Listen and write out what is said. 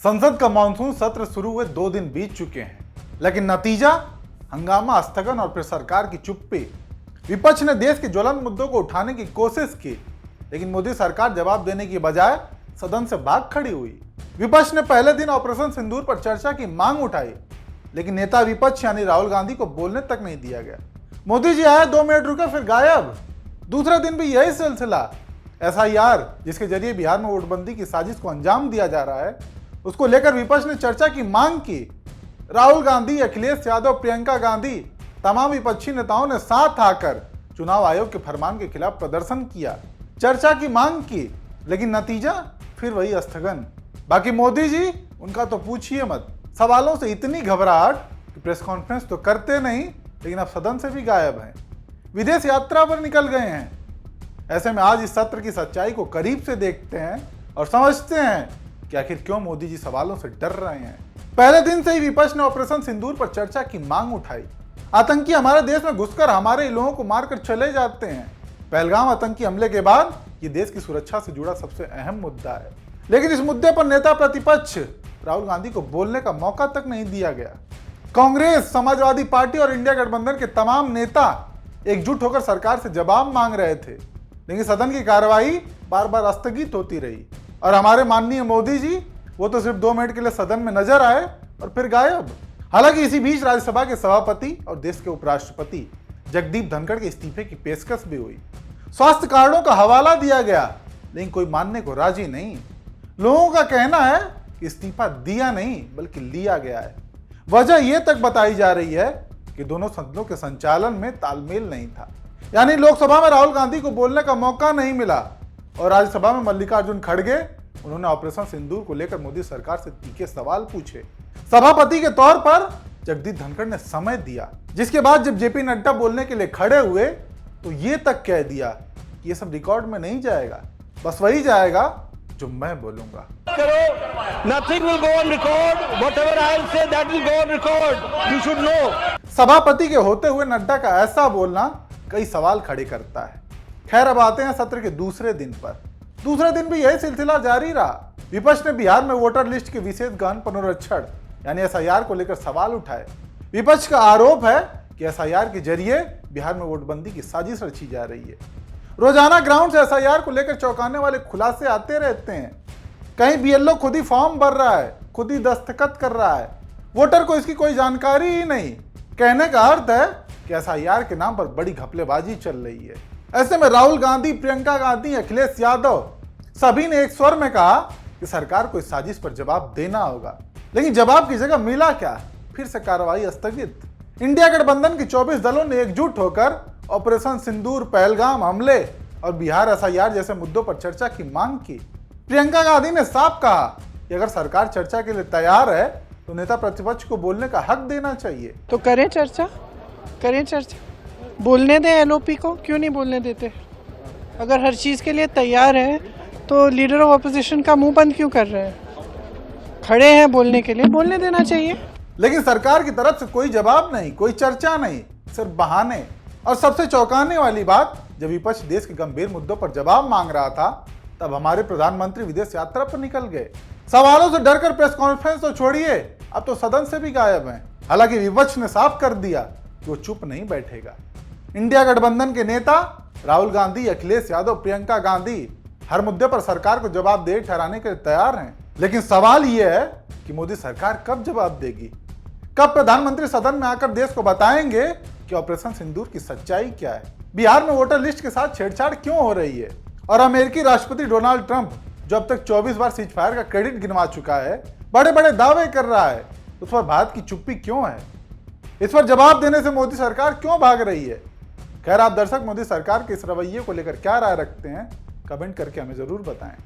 संसद का मानसून सत्र शुरू हुए 2 दिन बीत चुके हैं, लेकिन नतीजा हंगामा, स्थगन और फिर सरकार की चुप्पी। विपक्ष ने देश के ज्वलंत मुद्दों को उठाने की कोशिश की, लेकिन मोदी सरकार जवाब देने की बजाय सदन से भाग खड़ी हुई। विपक्ष ने पहले दिन ऑपरेशन सिंदूर पर चर्चा की मांग उठाई, लेकिन नेता विपक्ष यानी राहुल गांधी को बोलने तक नहीं दिया गया। मोदी जी आए, 2 मिनट रुके, फिर गायब। दूसरा दिन भी यही सिलसिला। SIR, जिसके जरिए बिहार में वोटबंदी की साजिश को अंजाम दिया जा रहा है, उसको लेकर विपक्ष ने चर्चा की मांग की। राहुल गांधी, अखिलेश यादव, प्रियंका गांधी, तमाम विपक्षी नेताओं ने साथ आकर चुनाव आयोग के फरमान के खिलाफ प्रदर्शन किया, चर्चा की मांग की, लेकिन नतीजा फिर वही स्थगन। बाकी मोदी जी, उनका तो पूछिए मत। सवालों से इतनी घबराहट कि प्रेस कॉन्फ्रेंस तो करते नहीं, लेकिन अब सदन से भी गायब हैं। विदेश यात्रा पर निकल गए हैं। ऐसे में आज इस सत्र की सच्चाई को करीब से देखते हैं और समझते हैं कि आखिर क्यों मोदी जी सवालों से डर रहे हैं। पहले दिन से ही विपक्ष ने ऑपरेशन सिंदूर पर चर्चा की मांग उठाई। आतंकी हमारे देश में घुसकर हमारे ही लोगों को मारकर चले जाते हैं। पहलगाम आतंकी हमले के बाद ये देश की सुरक्षा से जुड़ा सबसे अहम मुद्दा है, लेकिन इस मुद्दे पर नेता प्रतिपक्ष राहुल गांधी को बोलने का मौका तक नहीं दिया गया। कांग्रेस, समाजवादी पार्टी और इंडिया गठबंधन के तमाम नेता एकजुट होकर सरकार से जवाब मांग रहे थे, लेकिन सदन की कार्रवाई बार बार स्थगित होती रही। और हमारे माननीय मोदी जी, वो तो सिर्फ 2 मिनट के लिए सदन में नजर आए और फिर गायब। हालांकि इसी बीच राज्यसभा के सभापति और देश के उपराष्ट्रपति जगदीप धनखड़ के इस्तीफे की पेशकश भी हुई। स्वास्थ्य कार्डों का हवाला दिया गया, लेकिन कोई मानने को राजी नहीं। लोगों का कहना है कि इस्तीफा दिया नहीं बल्कि लिया गया है। वजह यह तक बताई जा रही है कि दोनों सदनों के संचालन में तालमेल नहीं था, यानी लोकसभा में राहुल गांधी को बोलने का मौका नहीं मिला और राज्यसभा में मल्लिकार्जुन खड़गे, उन्होंने ऑपरेशन सिंदूर को लेकर मोदी सरकार से तीखे सवाल पूछे। सभापति के तौर पर जगदीप धनखड़ ने समय दिया, जिसके बाद जब JP नड्डा बोलने के लिए खड़े हुए तो ये तक कह दिया कि ये सब रिकॉर्ड में नहीं जाएगा, बस वही जाएगा जो मैं बोलूंगा। Nothing will go on record. Whatever I'll say, that will go on record. You should know. सभापति के होते हुए नड्डा का ऐसा बोलना कई सवाल खड़े करता है। खैर, अब आते हैं सत्र के दूसरे दिन पर। दूसरे दिन भी यही सिलसिला जारी रहा। विपक्ष ने बिहार में वोटर लिस्ट के विशेष गहन पुनरीक्षण यानी SIR को लेकर सवाल उठाए। विपक्ष का आरोप है कि SIR के जरिए बिहार में वोटबंदी की साजिश रची जा रही है। रोजाना ग्राउंड से SIR को लेकर चौंकाने वाले खुलासे आते रहते हैं। कहीं BLO खुद ही फॉर्म भर रहा है, खुद ही दस्तखत कर रहा है, वोटर को इसकी कोई जानकारी ही नहीं। कहने का अर्थ है कि SIR के नाम पर बड़ी घपलेबाजी चल रही है। ऐसे में राहुल गांधी, प्रियंका गांधी, अखिलेश यादव सभी ने एक स्वर में कहा कि सरकार को इस साजिश पर जवाब देना होगा, लेकिन जवाब की जगह मिला क्या? फिर से कार्रवाई स्थगित। इंडिया गठबंधन के 24 दलों ने एकजुट होकर ऑपरेशन सिंदूर, पहलगाम हमले और बिहार SIR जैसे मुद्दों पर चर्चा की मांग की। प्रियंका गांधी ने साफ कहा कि अगर सरकार चर्चा के लिए तैयार है तो नेता प्रतिपक्ष को बोलने का हक देना चाहिए। तो करें चर्चा, बोलने दें LOP को, क्यों नहीं बोलने देते? अगर हर चीज़ के लिए तैयार है तो लीडर ऑफ अपोजिशन का मुंह बंद क्यों कर रहे हैं? खड़े हैं बोलने के लिए, बोलने देना चाहिए। लेकिन सरकार की तरफ से कोई जवाब नहीं, कोई चर्चा नहीं, सिर्फ बहाने। और सबसे चौंकाने वाली बात, जब विपक्ष देश के गंभीर मुद्दों पर जवाब मांग रहा था, तब हमारे प्रधानमंत्री विदेश यात्रा पर निकल गए। सवालों से डरकर प्रेस कॉन्फ्रेंस तो छोड़िए, अब तो सदन से भी गायब हैं। हालांकि विपक्ष ने साफ कर दिया कि वो चुप नहीं बैठेगा। इंडिया गठबंधन के नेता राहुल गांधी, अखिलेश यादव, प्रियंका गांधी हर मुद्दे पर सरकार को जवाबदेह ठहराने के लिए तैयार हैं, लेकिन सवाल यह है कि मोदी सरकार कब जवाब देगी? कब प्रधानमंत्री सदन में आकर देश को बताएंगे कि ऑपरेशन सिंदूर की सच्चाई क्या है? बिहार में वोटर लिस्ट के साथ छेड़छाड़ क्यों हो रही है? और अमेरिकी राष्ट्रपति डोनाल्ड ट्रंप, जो अब तक 24 बार सीज फायर का क्रेडिट गिनवा चुका है, बड़े बड़े दावे कर रहा है, उस पर भारत की चुप्पी क्यों है? इस पर जवाब देने से मोदी सरकार क्यों भाग रही है? खैर, आप दर्शक मोदी सरकार के इस रवैये को लेकर क्या राय रखते हैं? कमेंट करके हमें जरूर बताएं।